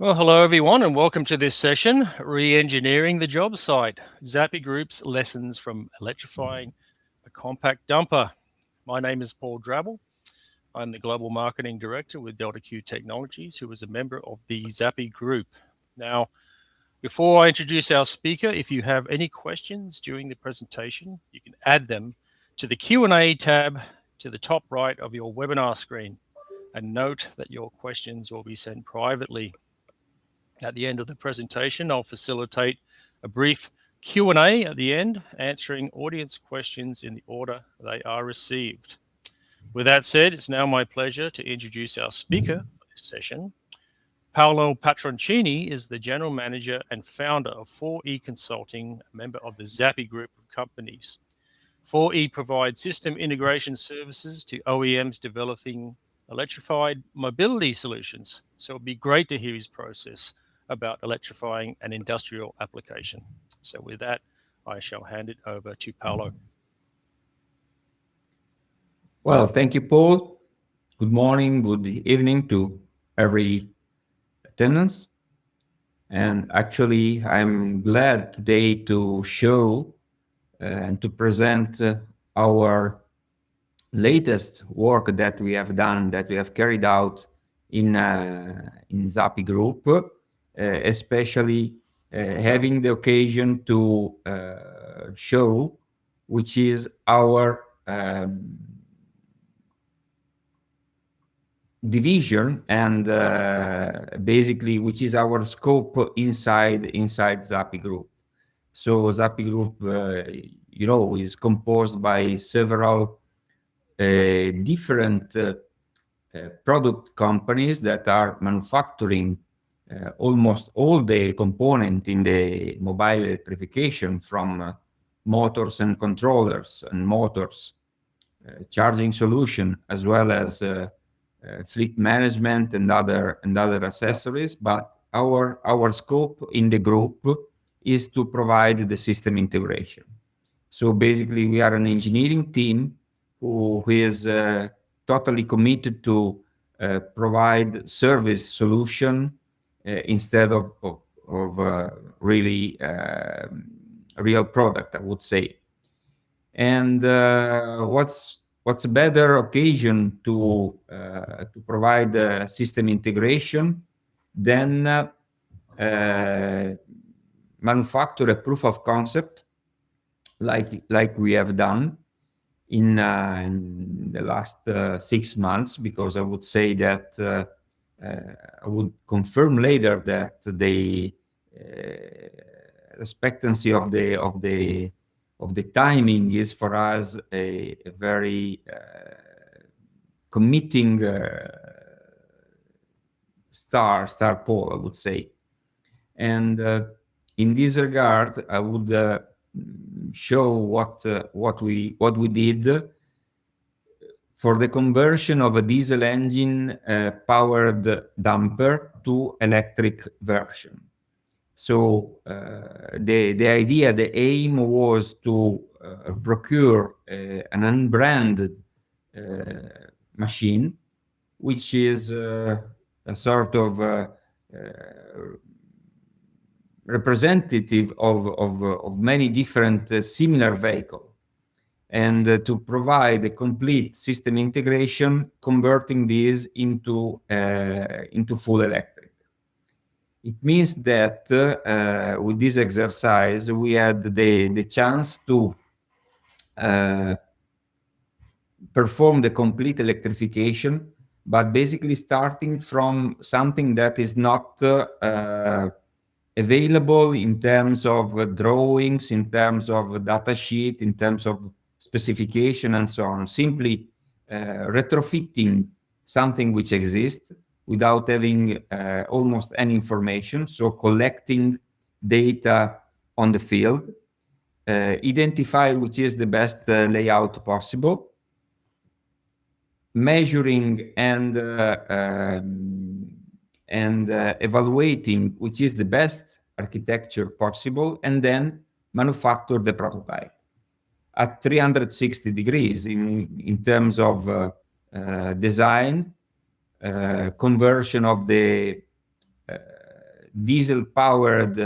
Well, hello everyone, and welcome to this session, Re-Engineering the Job Site, ZAPI Group's Lessons from Electrifying a Compact Dumper. My name is Paul Drabble. I'm the Global Marketing Director with Delta Q Technologies, who is a member of the ZAPI Group. Now, before I introduce our speaker, if you have any questions during the presentation, you can add them to the Q&A tab to the top right of your webinar screen. And note that your questions will be sent privately. At the end of the presentation, I'll facilitate a brief Q&A at the end, answering audience questions in the order they are received. With that said, it's now my pleasure to introduce our speaker for this session. Paolo Patroncini is the General Manager and founder of 4E Consulting, a member of the ZAPI Group of companies. 4E provides system integration services to OEMs developing electrified mobility solutions. So it'd be great to hear his process about electrifying an industrial application. So with that, I shall hand it over to Paolo. Well, thank you, Paul. Good morning, good evening to every attendance. And actually, I'm glad today to show and to present our latest work that we have done, that we have carried out in ZAPI Group, especially having the occasion to show which is our division and basically which is our scope inside ZAPI Group. So ZAPI Group, is composed by several different product companies that are manufacturing almost all the component in the mobile electrification, from motors and controllers and motors, charging solution, as well as fleet management and other accessories. But our scope in the group is to provide the system integration. So basically, we are an engineering team who is totally committed to provide service solution instead of really real product, I would say. And what's a better occasion to provide system integration than manufacture a proof of concept like we have done in the last 6 months, because I would say that I would confirm later that the expectancy of the timing is for us a very committing star pole, I would say. And in this regard, I would show what we did for the conversion of a diesel engine powered dumper to electric version. So the idea, the aim was to procure an unbranded machine, which is a sort of representative of many different similar vehicles, and to provide a complete system integration, converting this into full electric. It means that with this exercise, we had the chance to perform the complete electrification, but basically starting from something that is not available in terms of drawings, in terms of data sheet, in terms of specification, and so on. Simply retrofitting something which exists without having almost any information. So collecting data on the field, identify which is the best layout possible, measuring and evaluating which is the best architecture possible, and then manufacture the prototype at 360 degrees in terms of design, conversion of the diesel-powered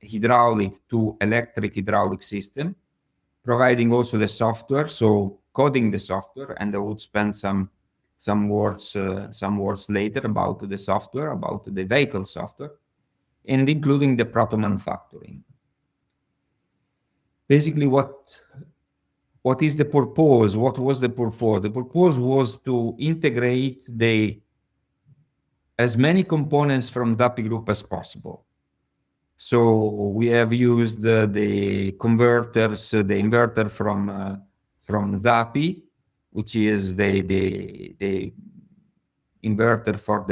hydraulic to electric hydraulic system, providing also the software, so coding the software, and I would spend some words later about the software, about the vehicle software, and including the proto manufacturing. Basically, what is the purpose? What was the purpose? The purpose was to integrate as many components from ZAPI Group as possible. So we have used the converters, the inverter from ZAPI, which is the inverter for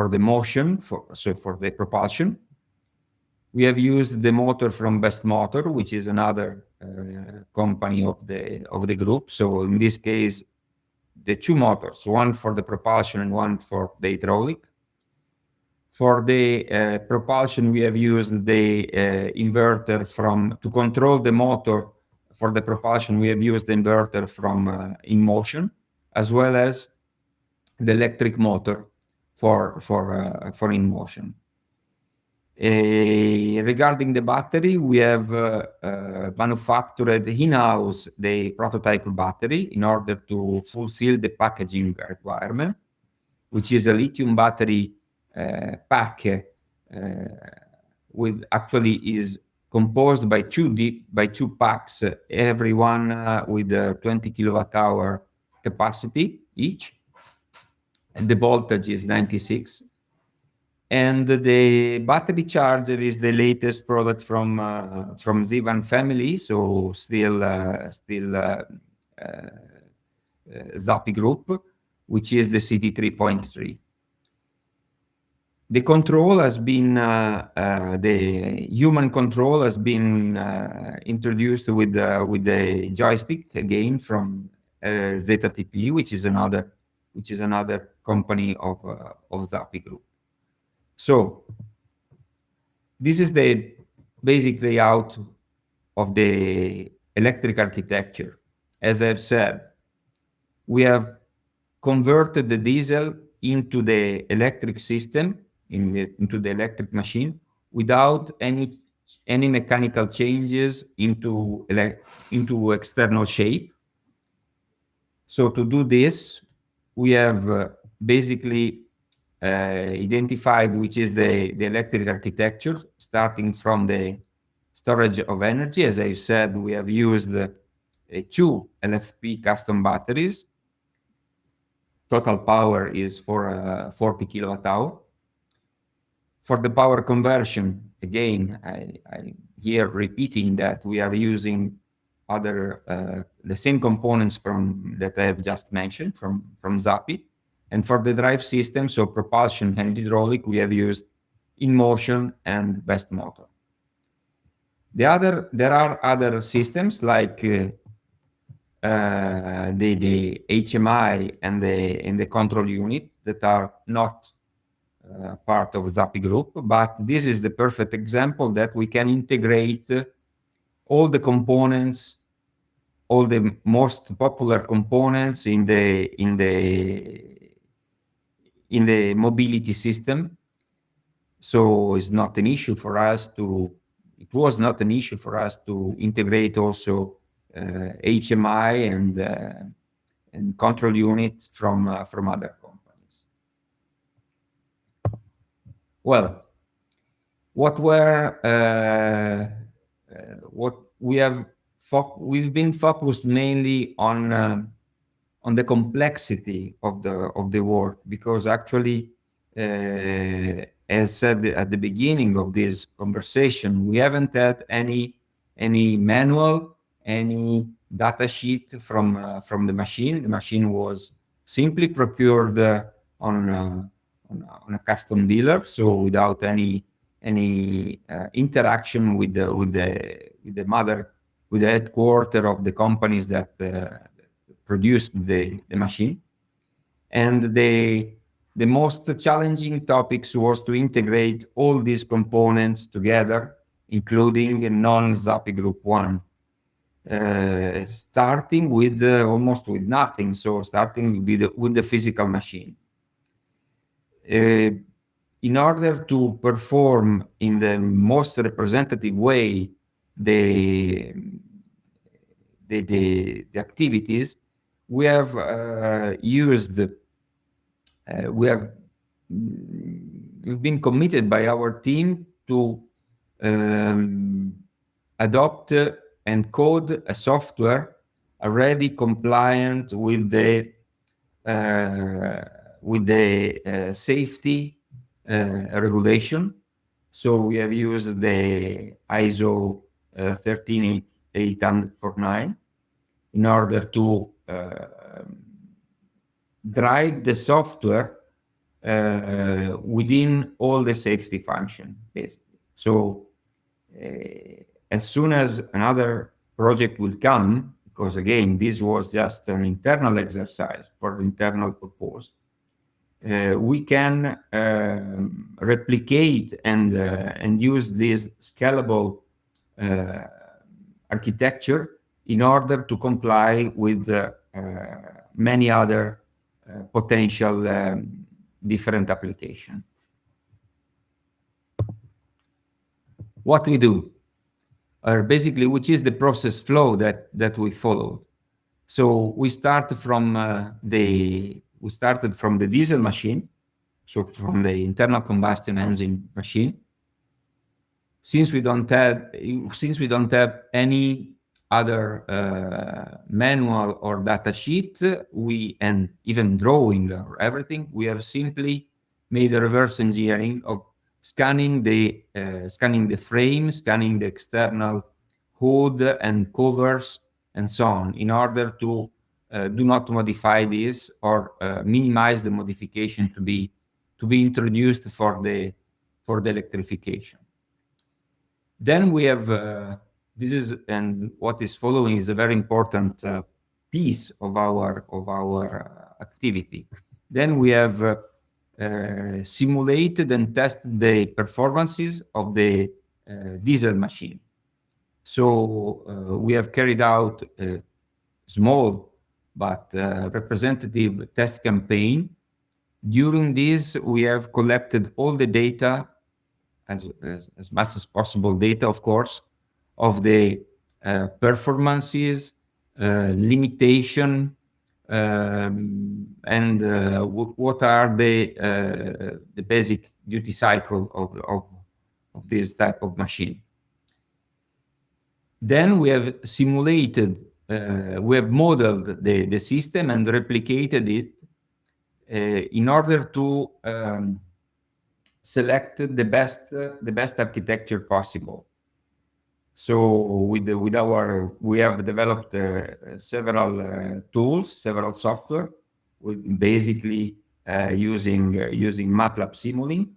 the motion, for the propulsion. We have used the motor from Best Motor, which is another company of the group. So in this case, the two motors, one for the propulsion and one for the hydraulic. For the propulsion, we have used the inverter to control the motor. For the propulsion, we have used the inverter from InMotion, as well as the electric motor for InMotion. Regarding the battery, we have manufactured in-house the prototype battery in order to fulfill the packaging requirement, which is a lithium battery pack, is composed by two packs, every one with a 20 kilowatt-hour capacity each, and the voltage is 96. And the battery charger is the latest product from ZAPI family, so still ZAPI Group, which is the CT3.3. The control has been the human control has been introduced with the joystick again from ZATP, which is another company of ZAPI Group. So this is the basic layout of the electric architecture. As I've said, we have converted the diesel into the electric system, into the electric machine, without any mechanical changes into external shape. So to do this, we have basically identified which is the electric architecture, starting from the storage of energy. As I said, we have used two LFP custom batteries. Total power is for 40 kilowatt-hour. For the power conversion, again, I here repeating that we are using the same components that I have just mentioned from ZAPI. And for the drive system, so propulsion and hydraulic, we have used InMotion and Best Motor. There are other systems like the HMI and the control unit that are not part of ZAPI Group, but this is the perfect example that we can integrate all the components, all the most popular components in the mobility system. So it was not an issue for us to integrate also HMI and control units from other companies. Well, we've been focused mainly on the complexity of the work, because actually, as said at the beginning of this conversation, we haven't had any manual, any data sheet from the machine. The machine was simply procured on a custom dealer, so without any interaction with the headquarter of the companies that produced the machine. And the most challenging topics was to integrate all these components together, including a non-ZAPI Group one, starting with almost with nothing. So starting with the physical machine. in order to perform in the most representative way the activities, we have used, we've been committed by our team to adopt and code a software already compliant with the safety regulation. So we have used the ISO 13849 in order to drive the software within all the safety function, basically. So as soon as another project will come, because again, this was just an internal exercise for internal purpose, we can replicate and use this scalable architecture in order to comply with many other potential different applications. What we do, or basically, which is the process flow that we follow. So we started from the diesel machine, so from the internal combustion engine machine. Since we don't have any other manual or data sheet, and even drawing or everything, we have simply made a reverse engineering of scanning the frame, scanning the external hood and covers and so on, in order to do not modify this or minimize the modification to be introduced for the electrification. Then we have and what is following is a very important piece of our activity. Then we have simulated and tested the performances of the diesel machine. So we have carried out a small but representative test campaign. During this, we have collected all the data, as much as possible data, of course, of the performances, limitation, and what are the basic duty cycle of this type of machine. Then we have simulated, we have modeled the system and replicated it in order to select the best architecture possible. So we have developed several tools, several software, with basically using MATLAB Simulink,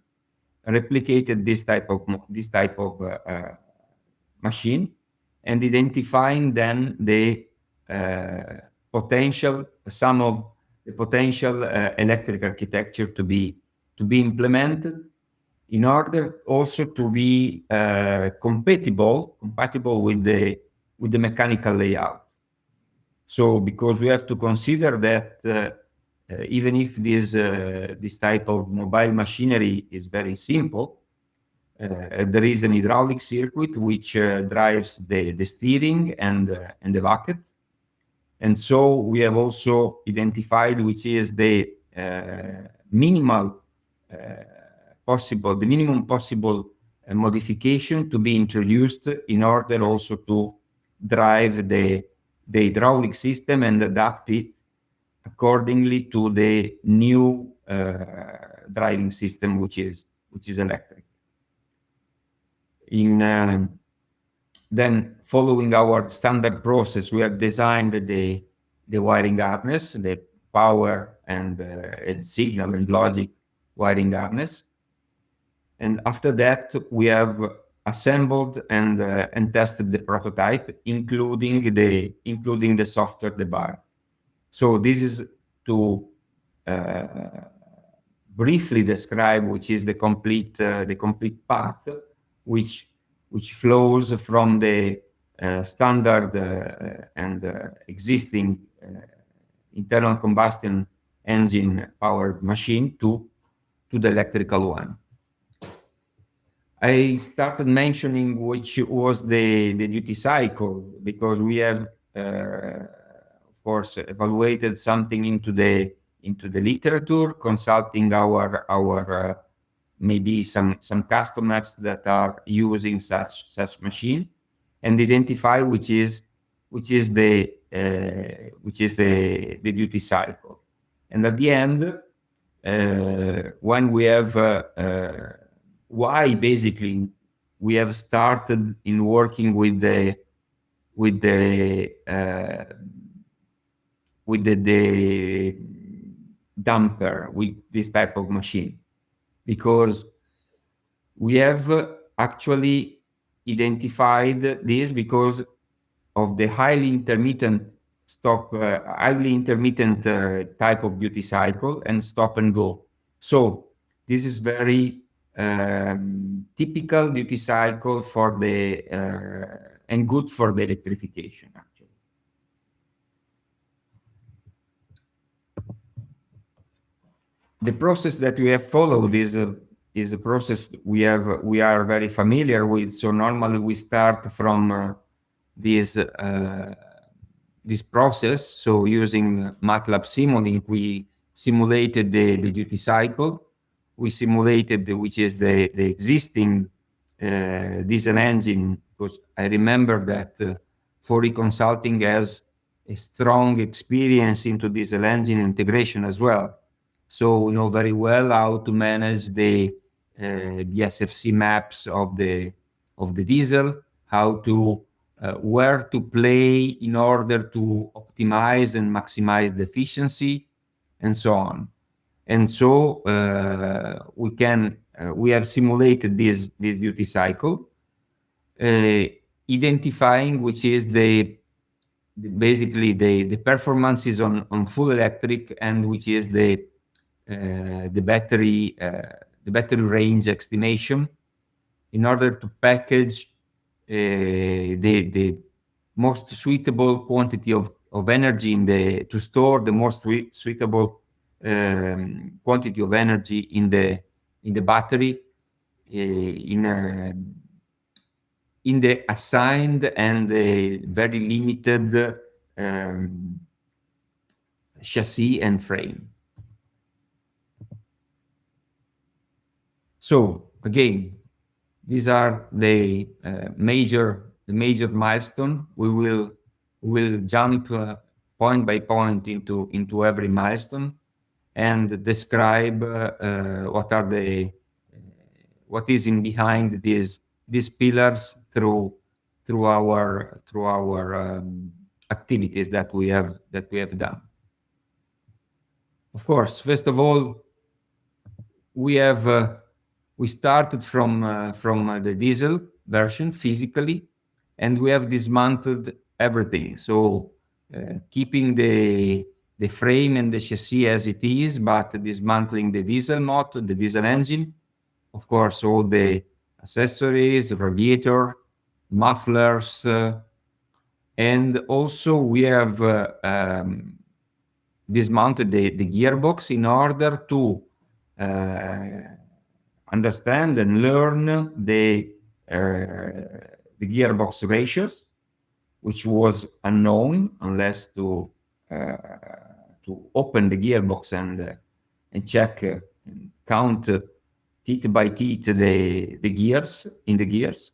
replicated this type of machine, and identifying then the potential, some of the potential electric architecture to be implemented, in order also to be compatible with the mechanical layout. So because we have to consider that even if this type of mobile machinery is very simple, there is an hydraulic circuit which drives the steering and the bucket. And so we have also identified which is the minimum possible modification to be introduced in order also to drive the hydraulic system and adapt it accordingly to the new driving system, which is electric. Then, following our standard process, we have designed the wiring harness, the power and signal and logic wiring harness. And after that, we have assembled and tested the prototype, including the software debug. So this is to briefly describe which is the complete path, which flows from the standard and existing internal combustion engine powered machine to the electrical one. I started mentioning which was the duty cycle, because we have, of course, evaluated something into the literature, consulting our maybe some customers that are using such machine, and identify which is the duty cycle. And at the end, when we have why basically we have started in working with the dumper, with this type of machine, because we have actually identified this because of the highly intermittent type of duty cycle and stop and go. So this is very typical duty cycle for the and good for the electrification, actually. The process that we have followed is a process we are very familiar with. So normally we start from this process. So using MATLAB Simulink, we simulated the duty cycle. We simulated which is the existing diesel engine, because I remember that Fori Consulting has a strong experience into diesel engine integration as well. So we know very well how to manage the SFC maps of the diesel, how to where to play in order to optimize and maximize the efficiency, and so on. And so we have simulated this duty cycle, identifying which is basically the performances on full electric, and which is the battery range estimation, in order to package the most suitable quantity of energy to store the most suitable quantity of energy in the battery, in the assigned and very limited chassis and frame. So again, these are the major milestone. We will jump point by point into every milestone and describe what is in behind these pillars through our activities that we have done. Of course, first of all, we started from the diesel version physically, and we have dismantled everything. So keeping the frame and the chassis as it is, but dismantling the diesel motor, the diesel engine, of course, all the accessories, radiator, mufflers, and also we have dismounted the gearbox in order to understand and learn the gearbox ratios, which was unknown unless to open the gearbox and check and count teeth by teeth the gears in the gears.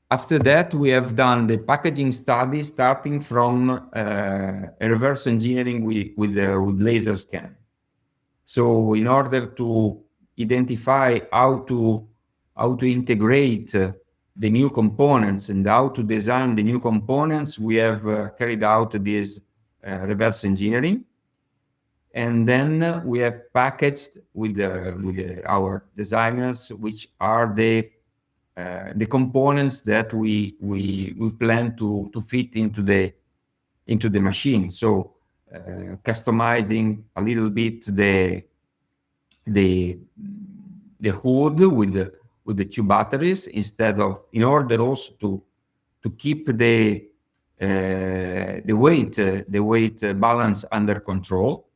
After that, we have done the packaging study, starting from a reverse engineering with laser scan. So in order to identify how to integrate the new components and how to design the new components, we have carried out this reverse engineering. And then we have packaged with our designers, which are the components that we plan to fit into the machine. So customizing a little bit the hood with the two batteries, in order also to keep the weight balance under control.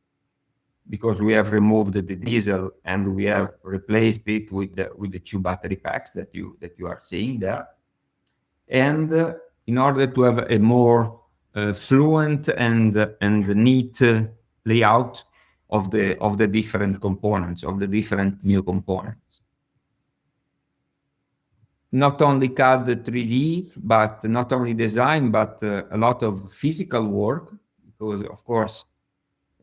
because we have removed the diesel and we have replaced it with the 2 battery packs that you are seeing there. And in order to have a more fluent and neat layout of the different components, of the different new components. Not only CAD 3D, but not only design, but a lot of physical work, because of course,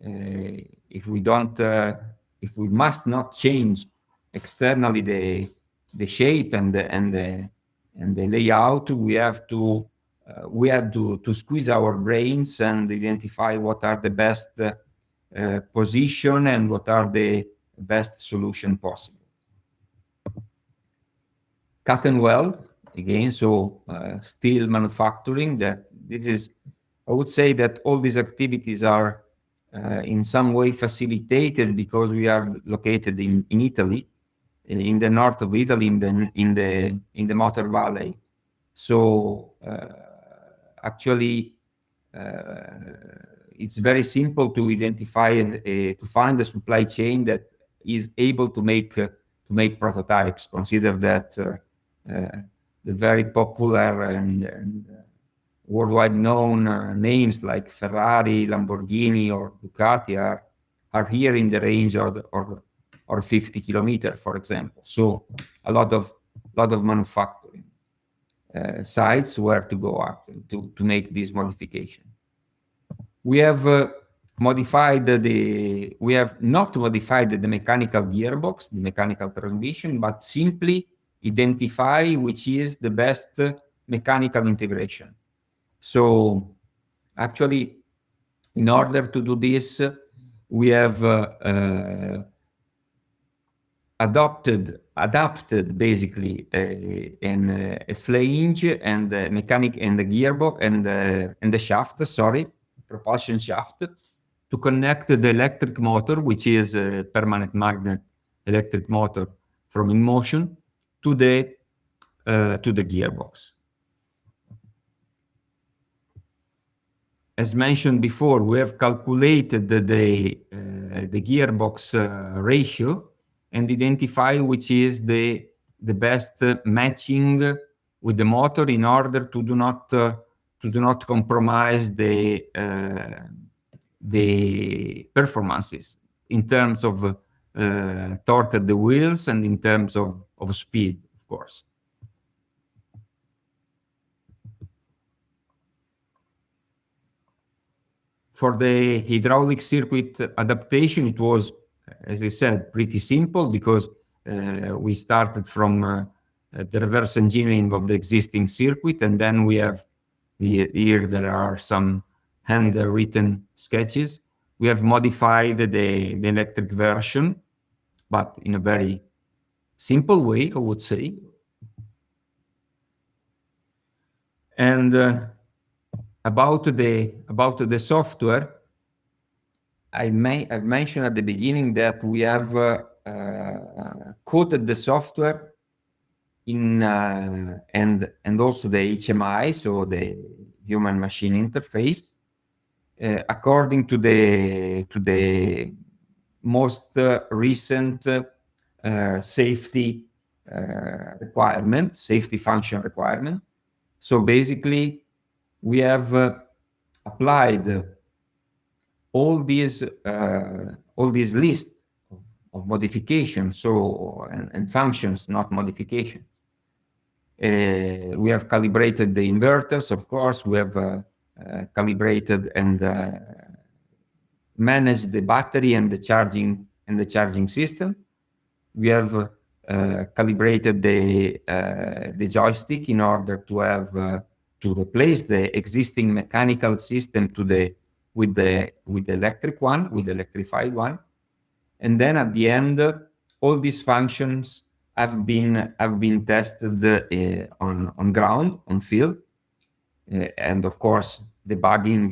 if we must not change externally the shape and the layout, we have to squeeze our brains and identify what are the best position and what are the best solution possible. Cut and weld again, so steel manufacturing. That this is, I would say that all these activities are in some way facilitated because we are located in Italy, in the north of Italy, in the Motor Valley. So actually, it's very simple to identify to find a supply chain that is able to make prototypes. Consider that the very popular and worldwide known names like Ferrari, Lamborghini, or Ducati are here in the range or 50 kilometers, for example. So a lot of manufacturing sites where to go after to make this modification. We have we have not modified the mechanical gearbox, the mechanical transmission, but simply identify which is the best mechanical integration. So actually, in order to do this, we have adapted basically a flange and the mechanic and the gearbox and the shaft, sorry, propulsion shaft, to connect the electric motor, which is a permanent magnet electric motor from InMotion, to the gearbox. As mentioned before, we have calculated the gearbox ratio and identify which is the best matching with the motor in order to do not compromise the performances in terms of torque at the wheels and in terms of speed, of course. For the hydraulic circuit adaptation, it was, as I said, pretty simple because we started from the reverse engineering of the existing circuit, and then we have here there are some handwritten sketches. We have modified the electric version, but in a very simple way, I would say. And about the software, I've mentioned at the beginning that we have coded the software in and also the HMI, so the human machine interface, according to the most recent safety requirement, safety function requirement. So basically, we have applied all these list of modifications, so and functions, not modification. We have calibrated the inverters, of course. We have calibrated and managed the battery and the charging system. We have calibrated the joystick in order to have to replace the existing mechanical system with the electric one, with the electrified one. And then at the end, all these functions have been tested on ground, on field, and of course having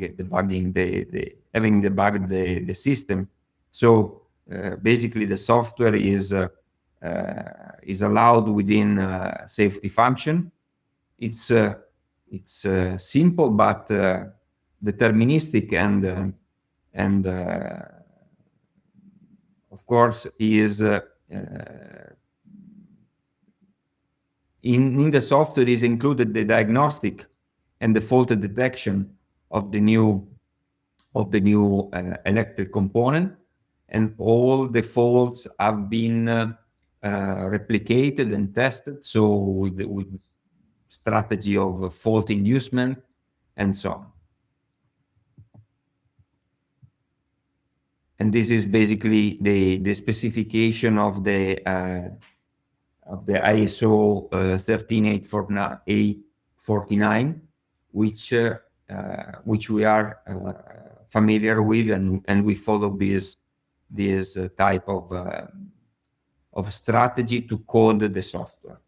debugged the system. So basically, the software is allowed within safety function. It's simple but deterministic and course, is in the software is included the diagnostic and the fault detection of the new electric component, and all the faults have been replicated and tested. So with strategy of fault inducement and so on. And this is basically the specification of the ISO 13849, which we are familiar with, and we follow this type of strategy to code the software.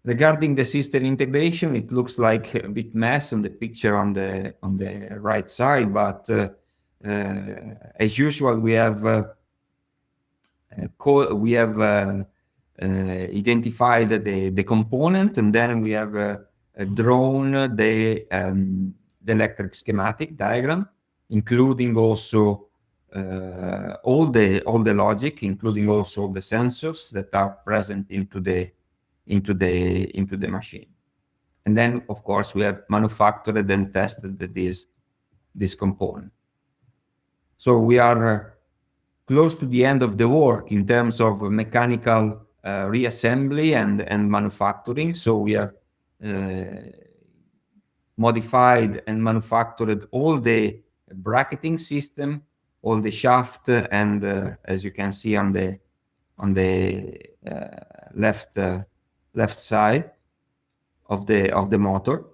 Regarding the system integration, it looks like a bit mess on the picture on the right side, but as usual, we have identified the component, and then we have drawn the electric schematic diagram, including also all the logic, including also the sensors that are present into the machine. And then, of course, we have manufactured and tested this component. So we are close to the end of the work in terms of mechanical reassembly and manufacturing. So we have modified and manufactured all the bracketing system, all the shaft, and as you can see on the left side of the motor.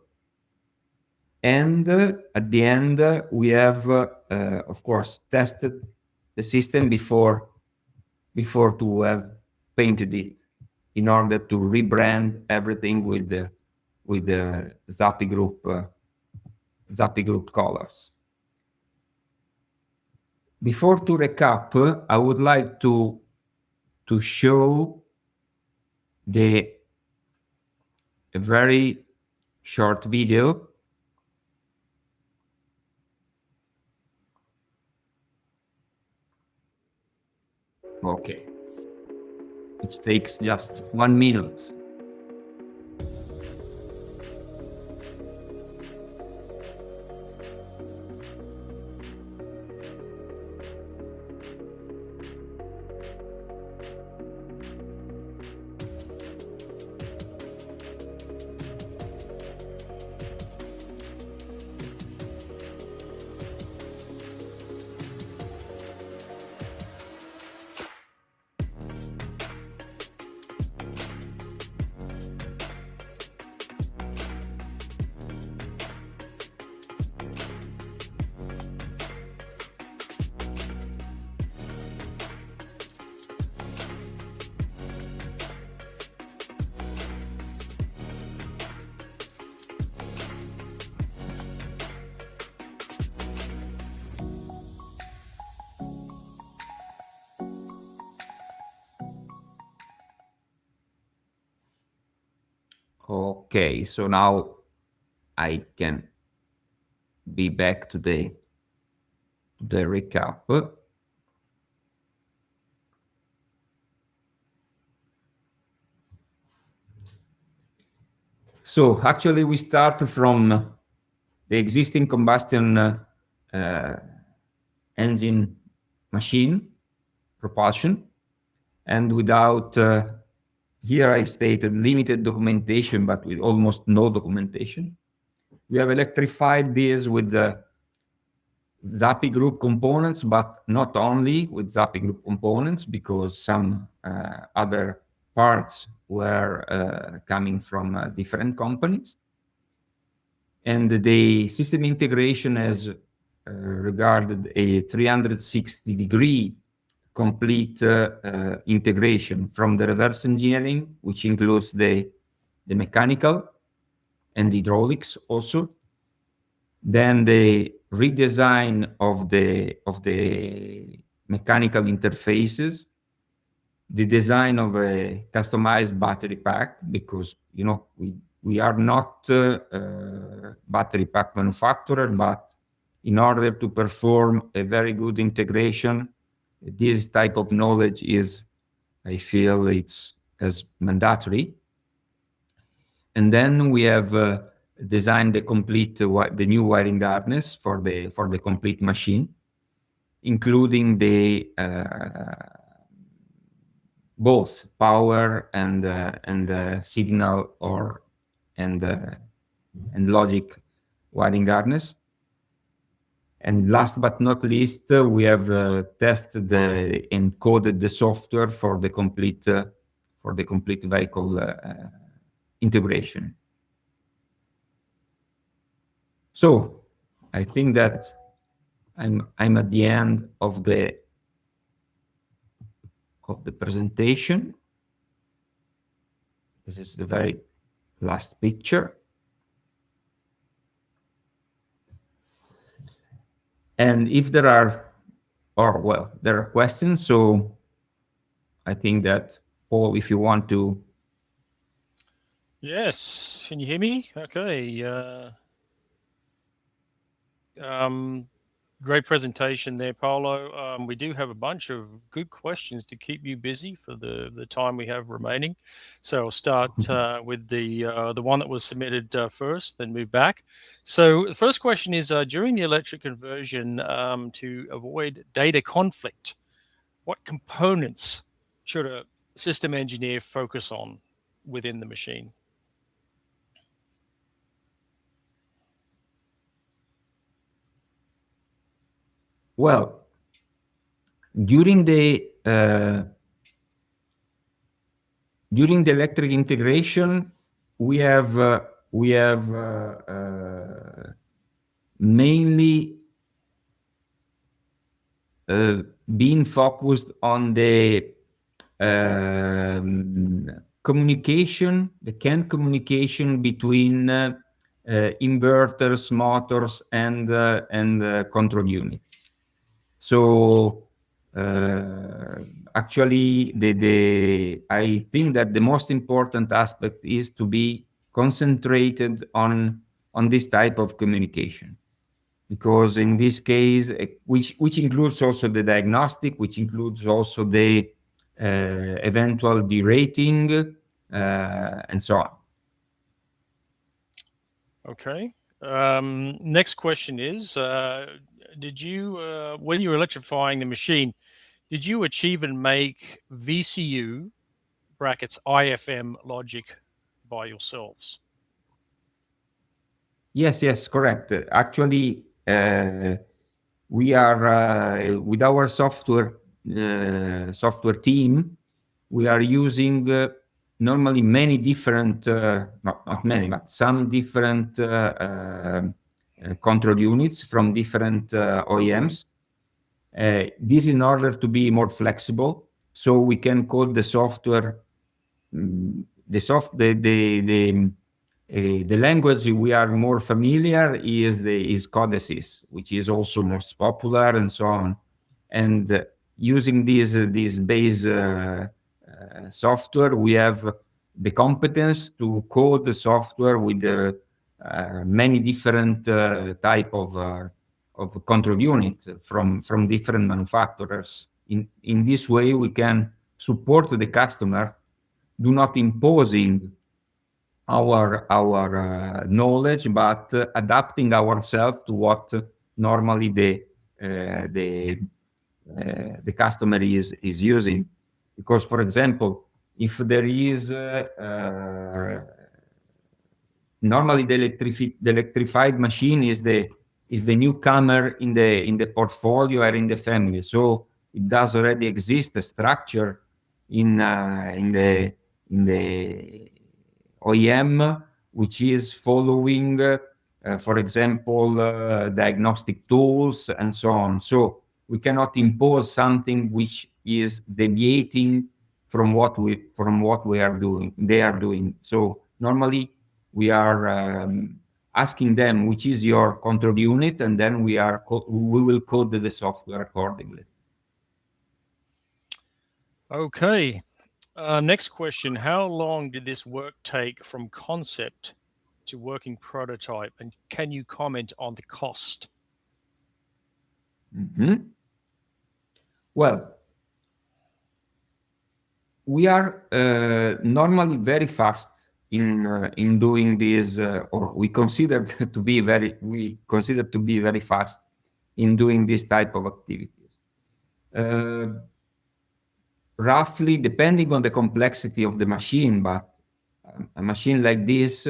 And at the end, we have, of course, tested the system before to have painted it, in order to rebrand everything with the ZAPI Group colors. Before to recap, I would like to show a very short video. Okay, it takes just 1 minute. Okay, so now I can be back to the recap. So actually we start from the existing combustion engine machine propulsion, and without here I stated limited documentation, but with almost no documentation. We have electrified this with the ZAPI Group components, but not only with ZAPI Group components, because some other parts were coming from different companies. And the system integration has regarded a 360-degree complete integration from the reverse engineering, which includes the mechanical and the hydraulics also. Then the redesign of the mechanical interfaces, the design of a customized battery pack, because we are not battery pack manufacturer, but in order to perform a very good integration. This type of knowledge is, I feel, it's as mandatory. And then we have designed the new wiring harness for the complete machine, including the both power and signal and logic wiring harness. And last but not least, we have tested and coded the software for the complete vehicle integration. So I think that I'm at the end of the presentation. This is the very last picture. And if there are, there are questions, so I think that, Paul, if you want to. Yes, can you hear me? Okay. Great presentation there, Paolo. We do have a bunch of good questions to keep you busy for the time we have remaining. So I'll start with the one that was submitted first, then move back. So the first question is, during the electric conversion, to avoid data conflict, what components should a system engineer focus on within the machine? Well, during the electric integration, we have mainly been focused on the communication, the CAN communication between inverters, motors, and control unit. So actually, I think that the most important aspect is to be concentrated on this type of communication, because in this case, which includes also the diagnostic, which includes also the eventual derating, and so on. Okay. Next question is, did you, when you were electrifying the machine, did you achieve and make VCU brackets IFM logic by yourselves? Yes, correct. Actually, we are with our software team. We are using normally many different, not many, but some different control units from different OEMs. This in order to be more flexible, so we can code the software. The language we are more familiar is codices, which is also most popular, and so on. And using this base software, we have the competence to code the software with many different type of control units from different manufacturers. In this way, we can support the customer, do not imposing our knowledge, but adapting ourselves to what normally the customer is using. Because, for example, if there is normally the electrified machine is the newcomer in the portfolio or in the family, so it does already exist a structure in the OEM, which is following, for example, diagnostic tools and so on. So we cannot impose something which is deviating from what we are doing. They are doing. So normally we are asking them which is your control unit, and then we will code the software accordingly. Okay. Next question. How long did this work take from concept to working prototype? And can you comment on the cost? Mhm. Well, we are normally very fast in doing this, or we consider to be very fast in doing this type of activities. Uh, Roughly, depending on the complexity of the machine, but a machine like this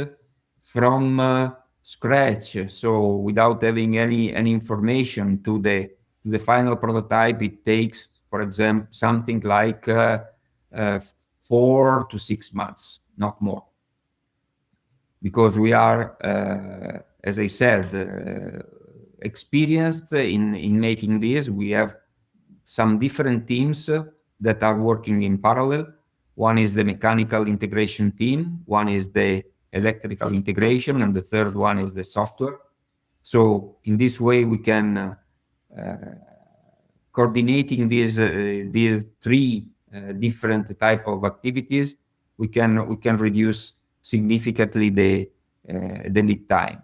from scratch, so without having any information to the final prototype, it takes, for example, something like uh, 4 to 6 months, not more, because we are, as I said, experienced in making this. We have some different teams that are working in parallel. One is the mechanical integration team, one is the electrical integration, and the third one is the software. So in this way, we can coordinating these three different type of activities. We can reduce significantly the lead time.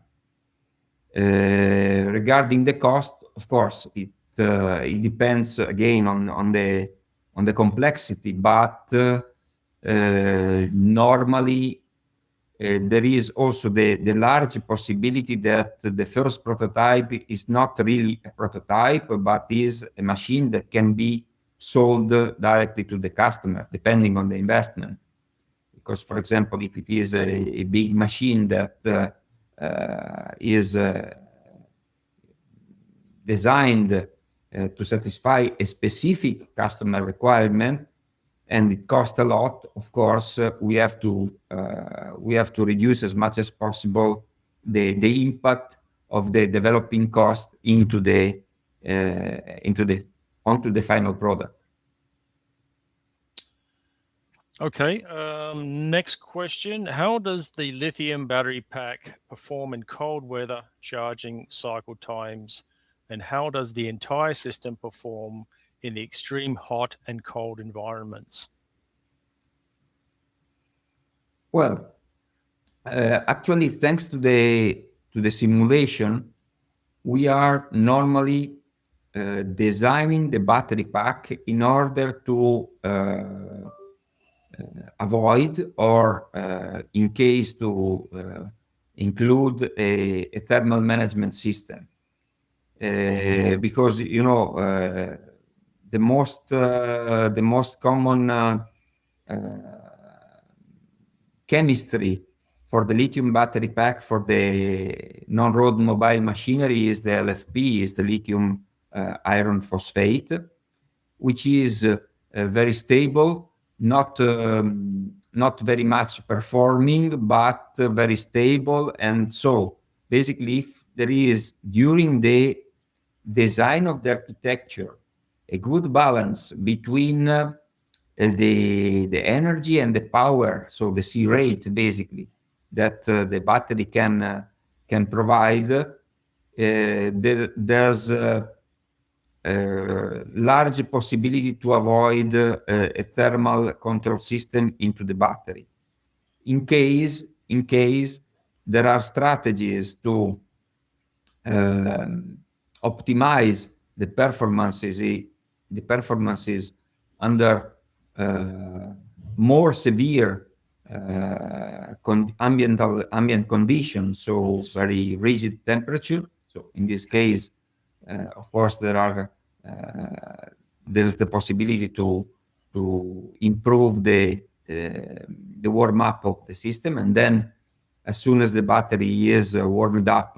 Regarding the cost, of course, it depends again on the complexity, but normally there is also the large possibility that the first prototype is not really a prototype, but is a machine that can be sold directly to the customer, depending on the investment. Because, for example, if it is a big machine that is designed to satisfy a specific customer requirement, and it costs a lot, of course, we have to reduce as much as possible the impact of the developing cost onto the final product. Okay. Next question. How does the lithium battery pack perform in cold weather charging cycle times? And how does the entire system perform in the extreme hot and cold environments? Well, actually, thanks to the simulation, we are normally designing the battery pack in order to avoid, or in case to include a thermal management system. Because the most common chemistry for the lithium battery pack for the non-road mobile machinery is the LFP, is the lithium iron phosphate, which is very stable, not very much performing, but very stable. And so basically, if there is, during the design of the architecture, a good balance between the energy and the power, so the C rate basically, that the battery can provide, there's large possibility to avoid a thermal control system into the battery. In case there are strategies to optimize the performances under more severe ambient conditions, so very rigid temperature. So in this case, of course, there's the possibility to improve the warm up of the system, and then as soon as the battery is warmed up,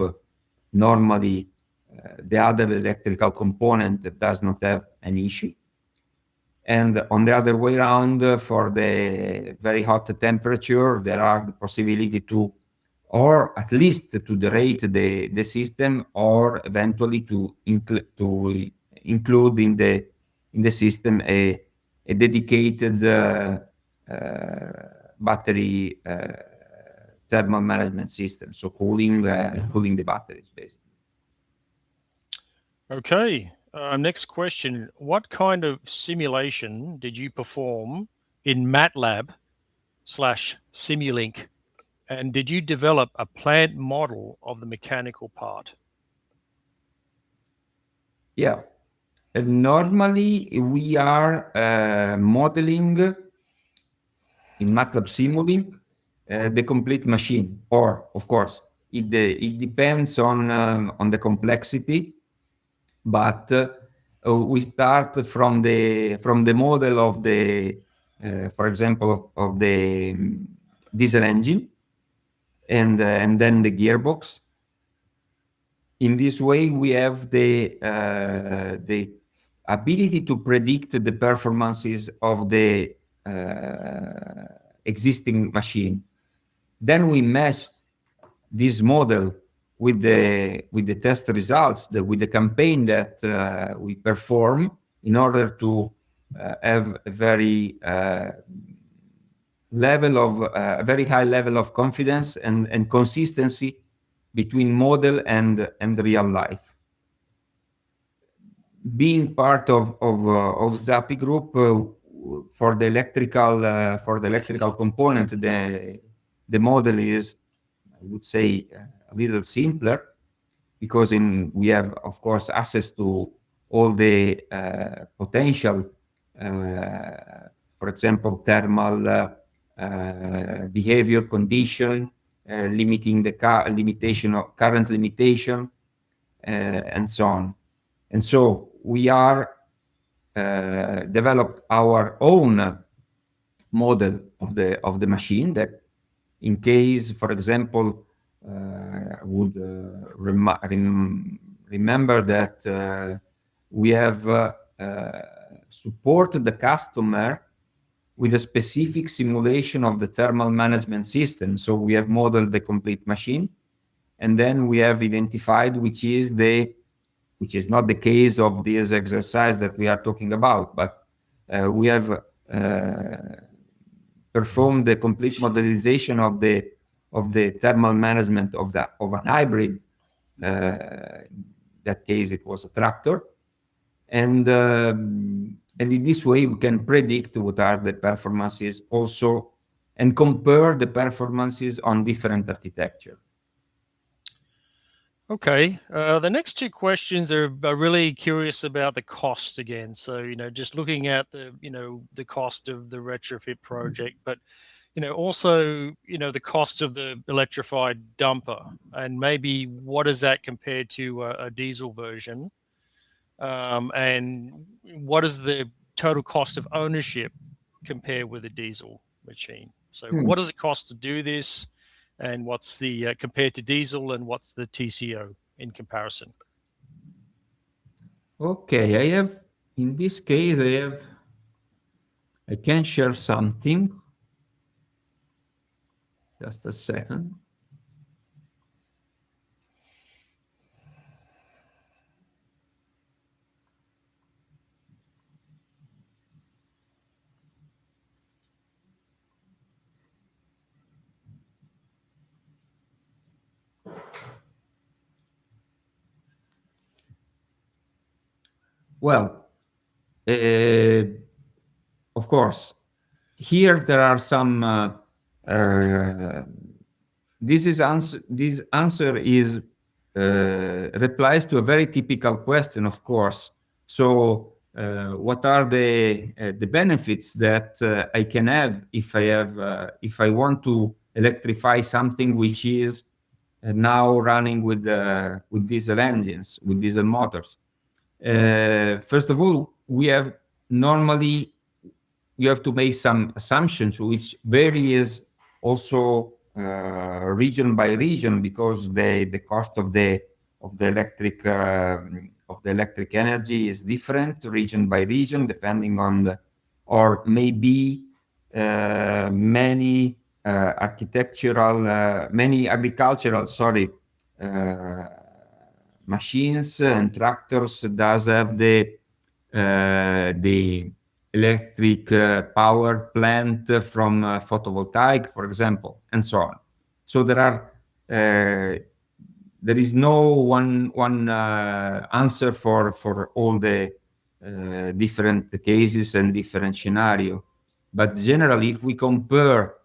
normally the other electrical component does not have an issue. And on the other way around, for the very hot temperature, there are the possibility to, or at least to derate the system, or eventually to include in the system a dedicated battery thermal management system, so cooling the batteries basically. Okay. Next question. What kind of simulation did you perform in MATLAB/Simulink? And did you develop a plant model of the mechanical part? Yeah. Normally, we are modeling in MATLAB Simulink the complete machine, or of course, it depends on the complexity, but we start from the model of the, for example, of the diesel engine, and then the gearbox. In this way, we have the ability to predict the performances of the existing machine. Then we mesh this model with the test results, with the campaign that we perform, in order to have a very very high level of confidence and consistency between model and real life. Being part of ZAPI Group, for the electrical component, the model is, I would say, a little simpler, because we have, of course, access to all the potential, for example, thermal behavior condition, limiting the current limitation, and so on. And so we are developed our own model of the machine, that, in case, for example, would remember that we have supported the customer with a specific simulation of the thermal management system. So we have modeled the complete machine, and then we have identified which is not the case of this exercise that we are talking about, but we have performed the complete modelization of the thermal management of an hybrid. In that case, it was a tractor, and in this way we can predict what are the performances also, and compare the performances on different architecture. Okay. The next two questions are really curious about the cost again. So, just looking at the cost of the retrofit project, but, also, the cost of the electrified dumper, and maybe what is that compared to a diesel version? And what is the total cost of ownership compared with a diesel machine? So what does it cost to do this? And what's the compared to diesel, and what's the TCO in comparison? Okay, in this case, I can share something. Just a second. Well, of course, here there are some. This answer is replies to a very typical question, of course. So, what are the benefits that I can have if I want to electrify something which is now running with diesel engines, with diesel motors? First of all, normally you have to make some assumptions, which varies also region by region, because the cost of the electric energy is different region by region, depending on or maybe many agricultural, machines and tractors does have the electric power plant from photovoltaic, for example, and so on. So there is no one answer for all the different cases and different scenario. But generally, if we compare,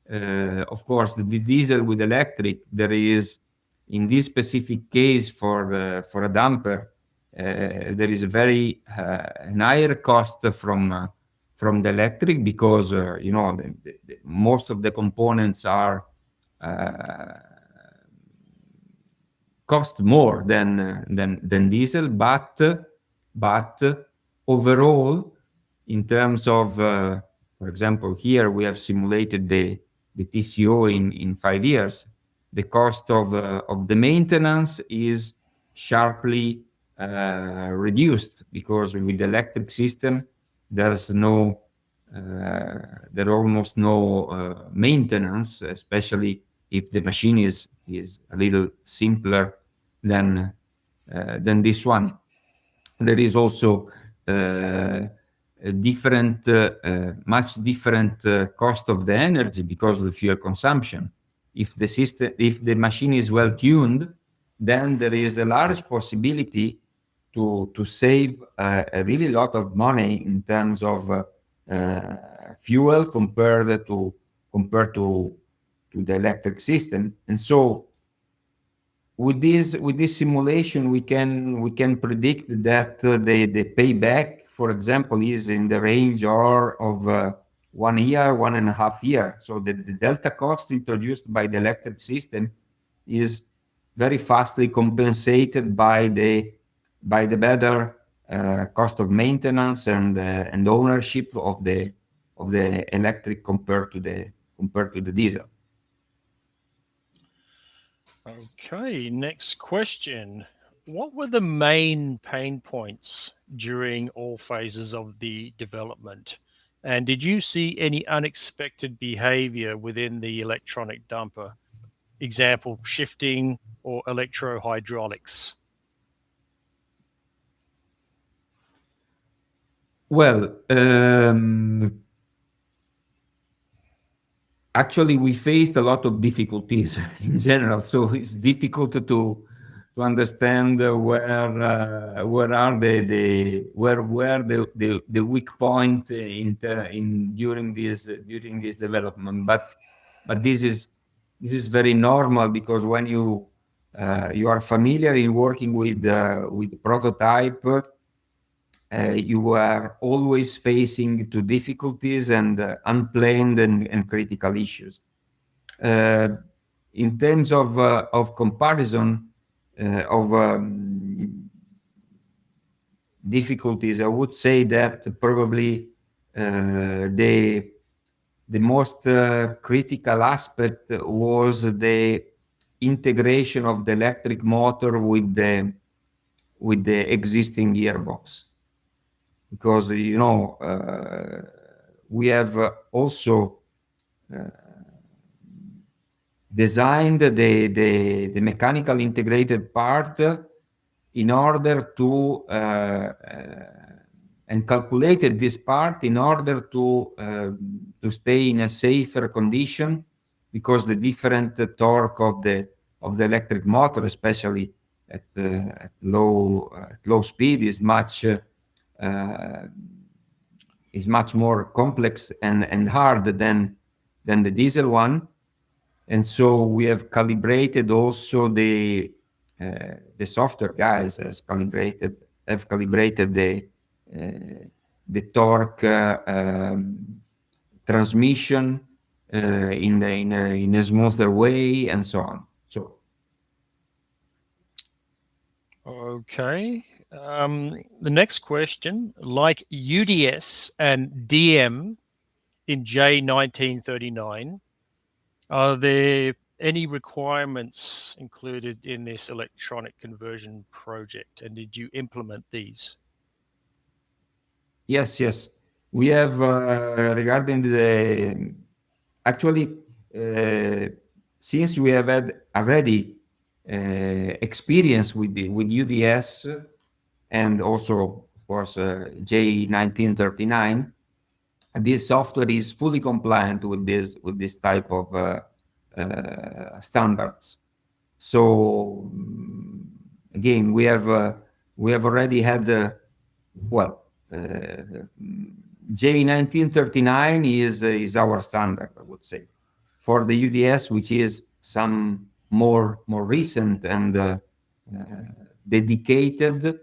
of course, the diesel with electric, there is, in this specific case for a damper, there is a very higher cost from the electric, because most of the components are cost more than diesel, but overall, in terms of, for example, here we have simulated the TCO in 5 years. The cost of the maintenance is sharply reduced, because with the electric system there's there almost no maintenance, especially if the machine is a little simpler than this one. There is also a different, much different cost of the energy because of the fuel consumption. If the machine is well tuned, then there is a large possibility to save a really lot of money in terms of fuel compared to the electric system. And so with this simulation, we can predict that the payback, for example, is in the range of 1 year, 1.5 years. So the delta cost introduced by the electric system is very fastly compensated by the better cost of maintenance and ownership of the electric compared to the diesel. Okay, next question. What were the main pain points during all phases of the development? And did you see any unexpected behavior within the electronic dumper? Example, shifting or electrohydraulics? Well, actually, we faced a lot of difficulties in general, so it's difficult to understand where were the weak point during this development. But this is very normal, because when you are familiar in working with prototype, you are always facing to difficulties and unplanned and critical issues. In terms of comparison of difficulties, I would say that probably the most critical aspect was the integration of the electric motor with the existing gearbox, because we have also designed the mechanical integrated part in order to and calculated this part in order to stay in a safer condition, because the different torque of the electric motor, especially at low speed, is much more complex and hard than the diesel one. And so we have calibrated also the software guys have calibrated the torque transmission in a smoother way, and so on. So okay. The next question, like UDS and DM in J1939, are there any requirements included in this electronic conversion project, and did you implement these? yes, we have regarding the actually since we have had already experience with UDS and also, of course, J1939, this software is fully compliant with this type of standards. So again, we have already had J1939 is our standard, I would say. For the UDS, which is some more recent and dedicated,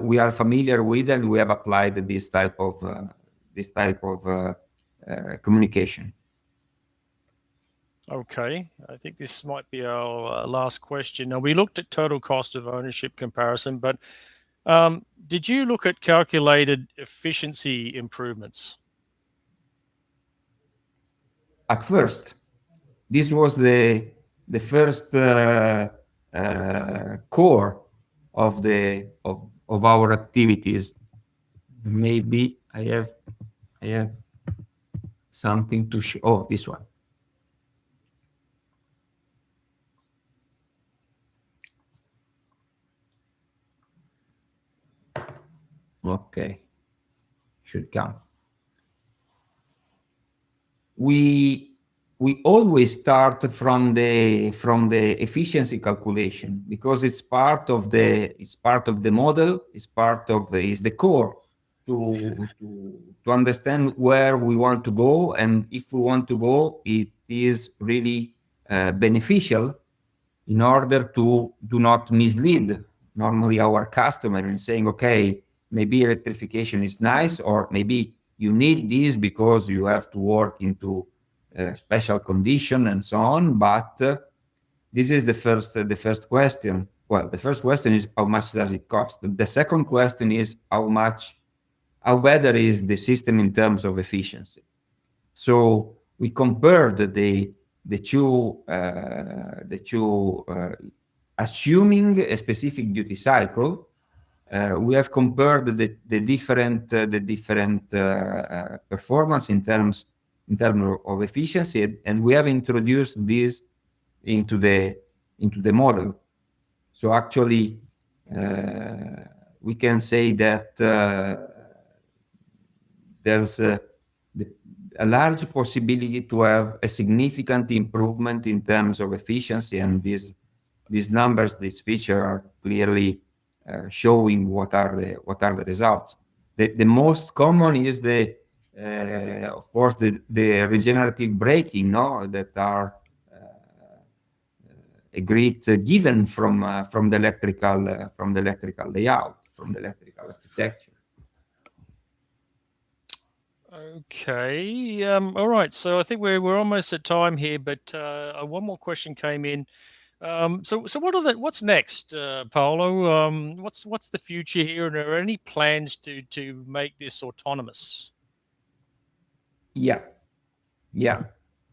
we are familiar with, and we have applied this type of communication. Okay, I think this might be our last question. Now, we looked at total cost of ownership comparison, but did you look at calculated efficiency improvements? At first, this was the first core of our activities. Maybe I have something to show. Oh, this one. Okay, should come. We always start from the efficiency calculation, because it's part of the model. It's the core to understand where we want to go, and if we want to go, it is really beneficial in order to do not mislead normally our customer in saying, okay, maybe electrification is nice, or maybe you need this because you have to work into special condition and so on. But this is the first question. Well, the first question is how much does it cost? The second question is how better is the system in terms of efficiency. So we compared the two, assuming a specific duty cycle. We have compared the different performance in terms of efficiency, and we have introduced this into the model. So actually, we can say that there's a large possibility to have a significant improvement in terms of efficiency, and these numbers, this feature, are clearly showing what are the results. The most common is of course the regenerative braking, that are a great given from the electrical layout, from the electrical architecture. Okay. All right. So I think we're almost at time here, but one more question came in. So what's next, Paolo? What's the future here, and are there any plans to make this autonomous? Yeah.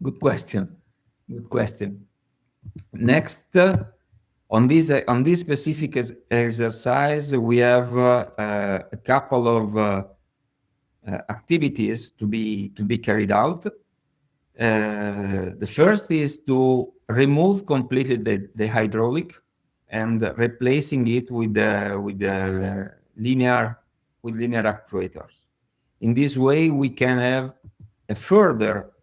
Good question. Next, on this specific exercise, we have a couple of activities to be carried out. The first is to remove completely the hydraulic and replacing it with linear actuators. In this way, we can have a further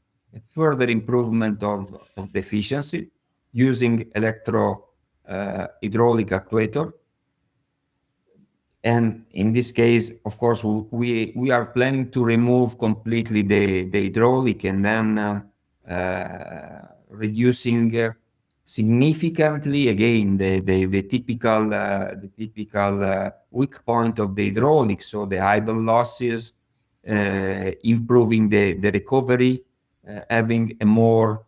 improvement of the efficiency using hydraulic actuator. And in this case, of course, we are planning to remove completely the hydraulic, and then reducing significantly again the typical weak point of the hydraulic, so the idle losses, improving the recovery, having a more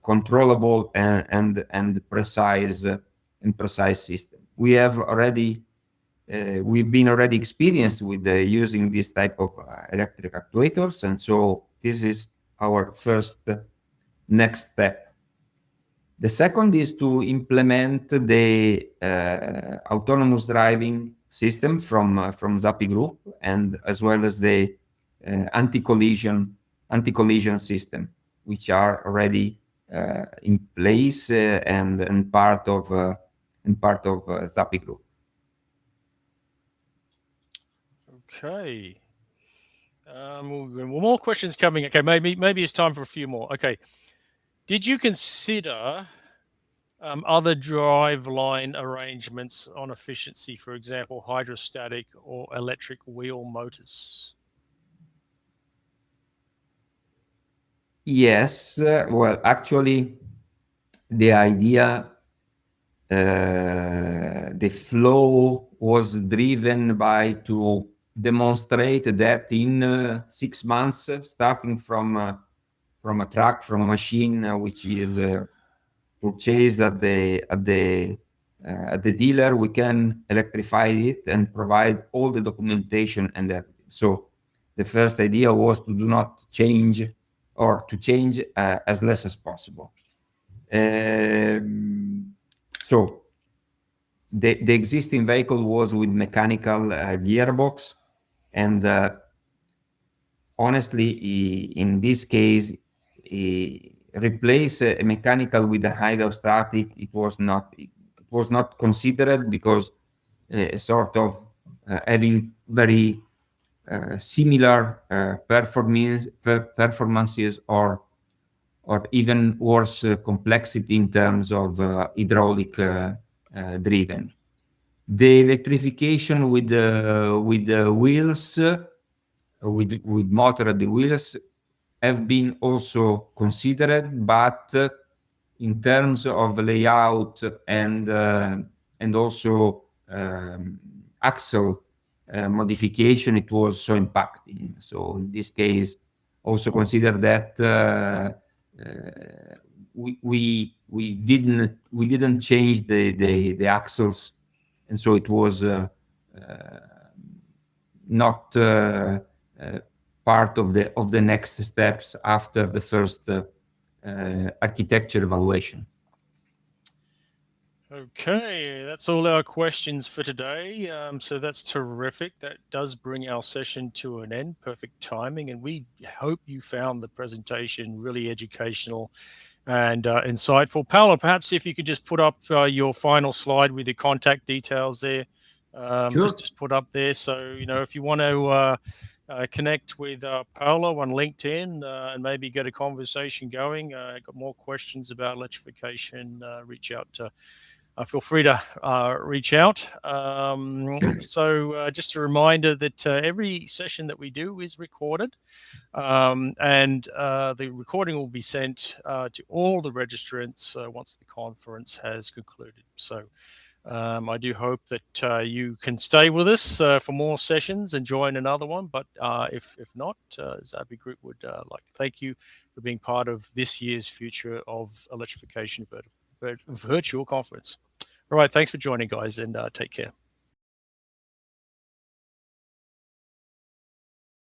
controllable and precise system. We've been already experienced with using this type of electric actuators, and so this is our first next step. The second is to implement the autonomous driving system from ZAPI Group, and as well as the anti-collision system, which are already in place and part of ZAPI Group. Okay. More questions coming. Okay, maybe it's time for a few more. Okay. Did you consider other driveline arrangements on efficiency, for example, hydrostatic or electric wheel motors? Yes. Well, actually, the idea the flow was driven by to demonstrate that in 6 months, starting from a truck, from a machine which is purchased at the dealer, we can electrify it and provide all the documentation and everything. So the first idea was to do not change, or to change as less as possible. So the existing vehicle was with mechanical gearbox, and honestly, in this case, replace a mechanical with a hydrostatic, it was not considered, because sort of having very similar performances, or even worse complexity in terms of hydraulic driven. The electrification with the wheels, with motor at the wheels, have been also considered, but in terms of layout and also axle modification, it was so impacting. So in this case, also consider that we didn't change the axles, and so it was not part of the next steps after the first architecture evaluation. Okay, that's all our questions for today. So that's terrific. That does bring our session to an end. Perfect timing. And we hope you found the presentation really educational and insightful. Paolo, perhaps if you could just put up your final slide with your contact details there. Sure. Just put up there. So, if you want to connect with Paolo on LinkedIn and maybe get a conversation going, got more questions about electrification, reach out to feel free to reach out. So just a reminder that every session that we do is recorded, and the recording will be sent to all the registrants once the conference has concluded. So I do hope that you can stay with us for more sessions and join another one. But if not, ZAPI Group would like to thank you for being part of this year's Future of Electrification virtual conference. All right, thanks for joining, guys, and take care.